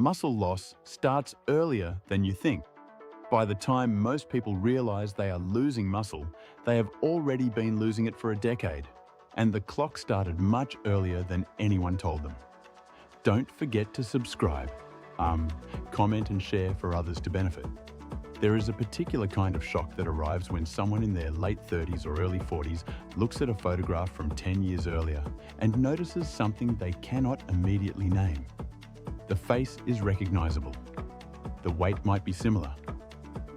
Muscle loss starts earlier than you think. By the time most people realize they are losing muscle, they have already been losing it for a decade. And the clock started much earlier than anyone told them. Don't forget to subscribe, comment and share for others to benefit. There is a particular kind of shock that arrives when someone in their late 30s or early 40s looks at a photograph from 10 years earlier and notices something they cannot immediately name. The face is recognizable. The weight might be similar.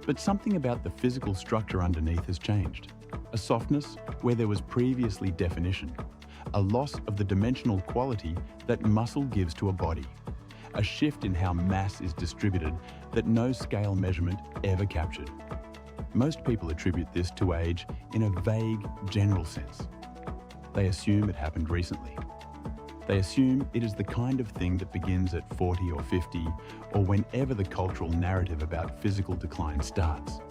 But something about the physical structure underneath has changed. A softness where there was previously definition. A loss of the dimensional quality that muscle gives to a body. A shift in how mass is distributed that no scale measurement ever captured. Most people attribute this to age in a vague, general sense. They assume it happened recently. They assume it is the kind of thing that begins at 40 or 50, or whenever the cultural narrative about physical decline starts.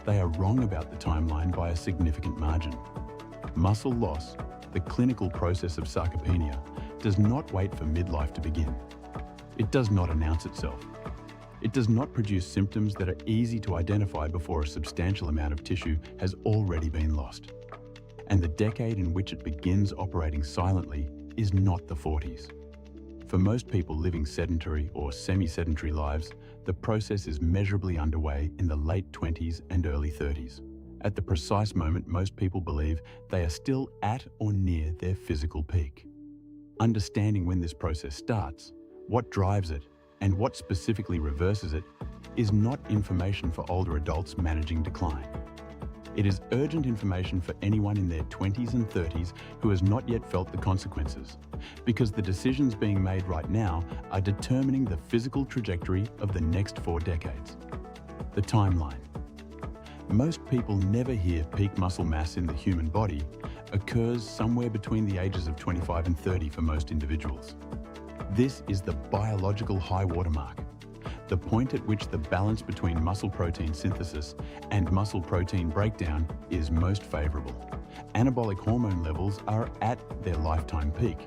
They are wrong about the timeline by a significant margin. Muscle loss, the clinical process of sarcopenia, does not wait for midlife to begin. It does not announce itself. It does not produce symptoms that are easy to identify before a substantial amount of tissue has already been lost. And the decade in which it begins operating silently is not the 40s. For most people living sedentary or semi-sedentary lives, the process is measurably underway in the late 20s and early 30s. At the precise moment most people believe they are still at or near their physical peak. Understanding when this process starts, what drives it, and what specifically reverses it, is not information for older adults managing decline. It is urgent information for anyone in their 20s and 30s who has not yet felt the consequences, because the decisions being made right now are determining the physical trajectory of the next 4 decades. The timeline. Most people never hear peak muscle mass in the human body occurs somewhere between the ages of 25 and 30 for most individuals. This is the biological high watermark, the point at which the balance between muscle protein synthesis and muscle protein breakdown is most favorable. Anabolic hormone levels are at their lifetime peak,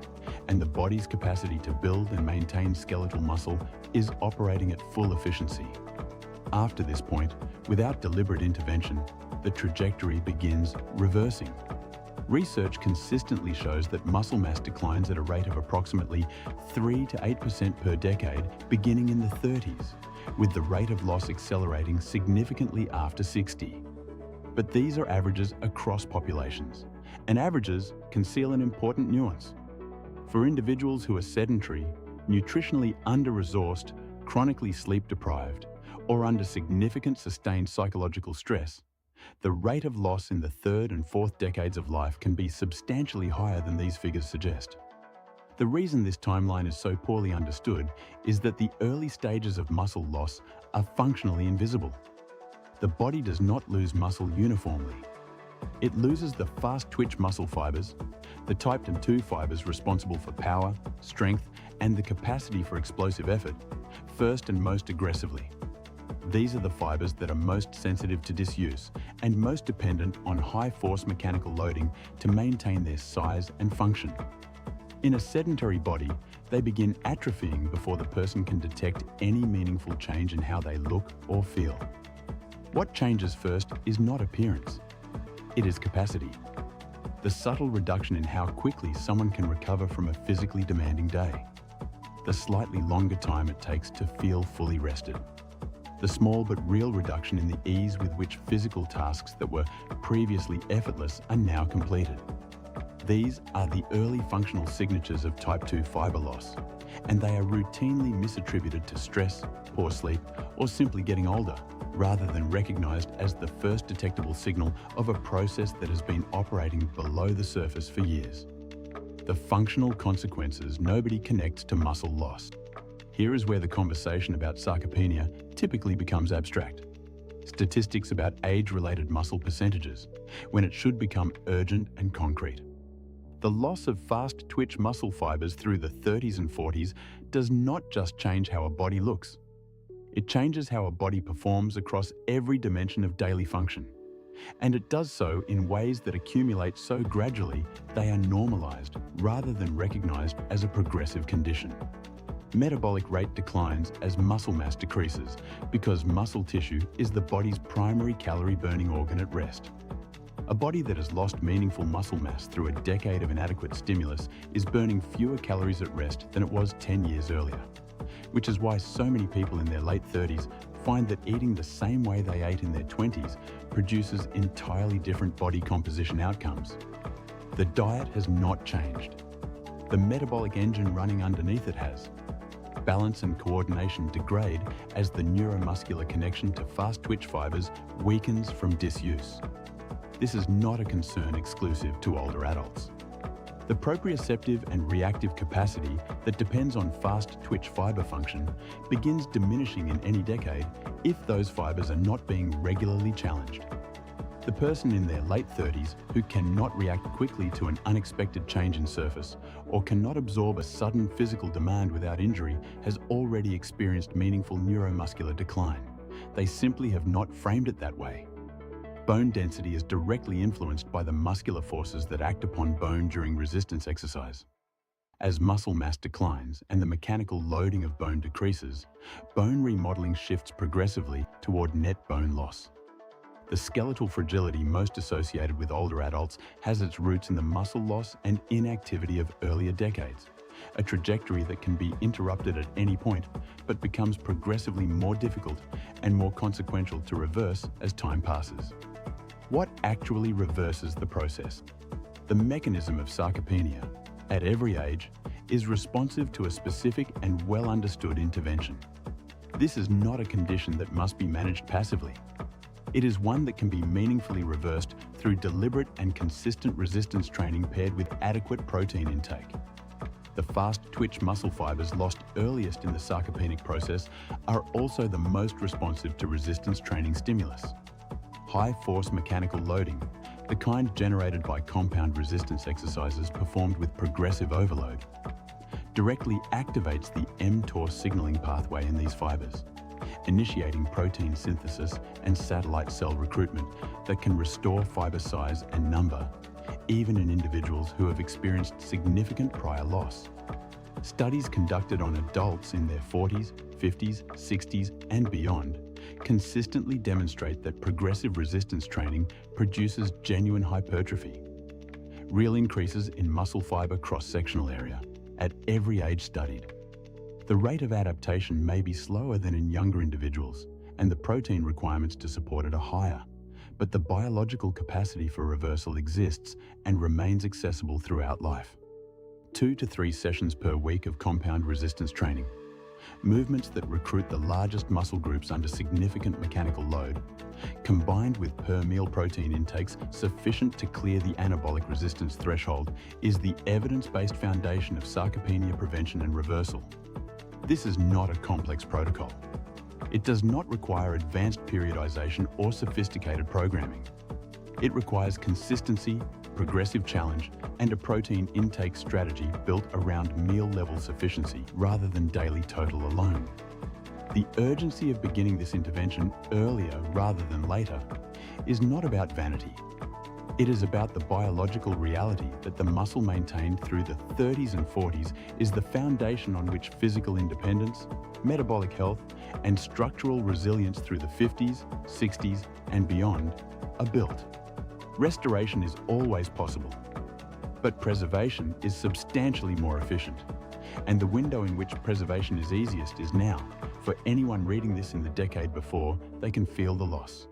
and the body's capacity to build and maintain skeletal muscle is operating at full efficiency. After this point, without deliberate intervention, the trajectory begins reversing. Research consistently shows that muscle mass declines at a rate of approximately 3 to 8% per decade beginning in the 30s, with the rate of loss accelerating significantly after 60. But these are averages across populations, and averages conceal an important nuance. For individuals who are sedentary, nutritionally under-resourced, chronically sleep-deprived, or under significant sustained psychological stress, the rate of loss in the 3rd and 4th decades of life can be substantially higher than these figures suggest. The reason this timeline is so poorly understood is that the early stages of muscle loss are functionally invisible. The body does not lose muscle uniformly. It loses the fast-twitch muscle fibers, the type 2 fibers responsible for power, strength, and the capacity for explosive effort, first and most aggressively. These are the fibers that are most sensitive to disuse and most dependent on high-force mechanical loading to maintain their size and function. In a sedentary body, they begin atrophying before the person can detect any meaningful change in how they look or feel. What changes first is not appearance. It is capacity. The subtle reduction in how quickly someone can recover from a physically demanding day. The slightly longer time it takes to feel fully rested. The small but real reduction in the ease with which physical tasks that were previously effortless are now completed. These are the early functional signatures of type 2 fiber loss, and they are routinely misattributed to stress, poor sleep, or simply getting older, rather than recognized as the first detectable signal of a process that has been operating below the surface for years. The functional consequences nobody connects to muscle loss. Here is where the conversation about sarcopenia typically becomes abstract. Statistics about age-related muscle percentages, when it should become urgent and concrete. The loss of fast-twitch muscle fibers through the 30s and 40s does not just change how a body looks. It changes how a body performs across every dimension of daily function. And it does so in ways that accumulate so gradually they are normalized rather than recognized as a progressive condition. Metabolic rate declines as muscle mass decreases because muscle tissue is the body's primary calorie-burning organ at rest. A body that has lost meaningful muscle mass through a decade of inadequate stimulus is burning fewer calories at rest than it was 10 years earlier, which is why so many people in their late 30s find that eating the same way they ate in their 20s produces entirely different body composition outcomes. The diet has not changed. The metabolic engine running underneath it has. Balance and coordination degrade as the neuromuscular connection to fast twitch fibers weakens from disuse. This is not a concern exclusive to older adults. The proprioceptive and reactive capacity that depends on fast twitch fiber function begins diminishing in any decade if those fibers are not being regularly challenged. The person in their late 30s who cannot react quickly to an unexpected change in surface or cannot absorb a sudden physical demand without injury has already experienced meaningful neuromuscular decline. They simply have not framed it that way. Bone density is directly influenced by the muscular forces that act upon bone during resistance exercise. As muscle mass declines and the mechanical loading of bone decreases, bone remodeling shifts progressively toward net bone loss. The skeletal fragility most associated with older adults has its roots in the muscle loss and inactivity of earlier decades, a trajectory that can be interrupted at any point but becomes progressively more difficult and more consequential to reverse as time passes. What actually reverses the process? The mechanism of sarcopenia, at every age, is responsive to a specific and well-understood intervention. This is not a condition that must be managed passively. It is one that can be meaningfully reversed through deliberate and consistent resistance training paired with adequate protein intake. The fast-twitch muscle fibers lost earliest in the sarcopenic process are also the most responsive to resistance training stimulus. High-force mechanical loading, the kind generated by compound resistance exercises performed with progressive overload, directly activates the mTOR signaling pathway in these fibers, initiating protein synthesis and satellite cell recruitment that can restore fiber size and number, even in individuals who have experienced significant prior loss. Studies conducted on adults in their 40s, 50s, 60s, and beyond consistently demonstrate that progressive resistance training produces genuine hypertrophy, real increases in muscle fiber cross-sectional area at every age studied. The rate of adaptation may be slower than in younger individuals, and the protein requirements to support it are higher, but the biological capacity for reversal exists and remains accessible throughout life. 2 to 3 sessions per week of compound resistance training, movements that recruit the largest muscle groups under significant mechanical load, combined with per-meal protein intakes sufficient to clear the anabolic resistance threshold, is the evidence-based foundation of sarcopenia prevention and reversal. This is not a complex protocol. It does not require advanced periodization or sophisticated programming. It requires consistency, progressive challenge, and a protein intake strategy built around meal-level sufficiency rather than daily total alone. The urgency of beginning this intervention earlier rather than later is not about vanity. It is about the biological reality that the muscle maintained through the 30s and 40s is the foundation on which physical independence, metabolic health, and structural resilience through the 50s, 60s, and beyond are built. Restoration is always possible, but preservation is substantially more efficient. And the window in which preservation is easiest is now. For anyone reading this in the decade before, they can feel the loss.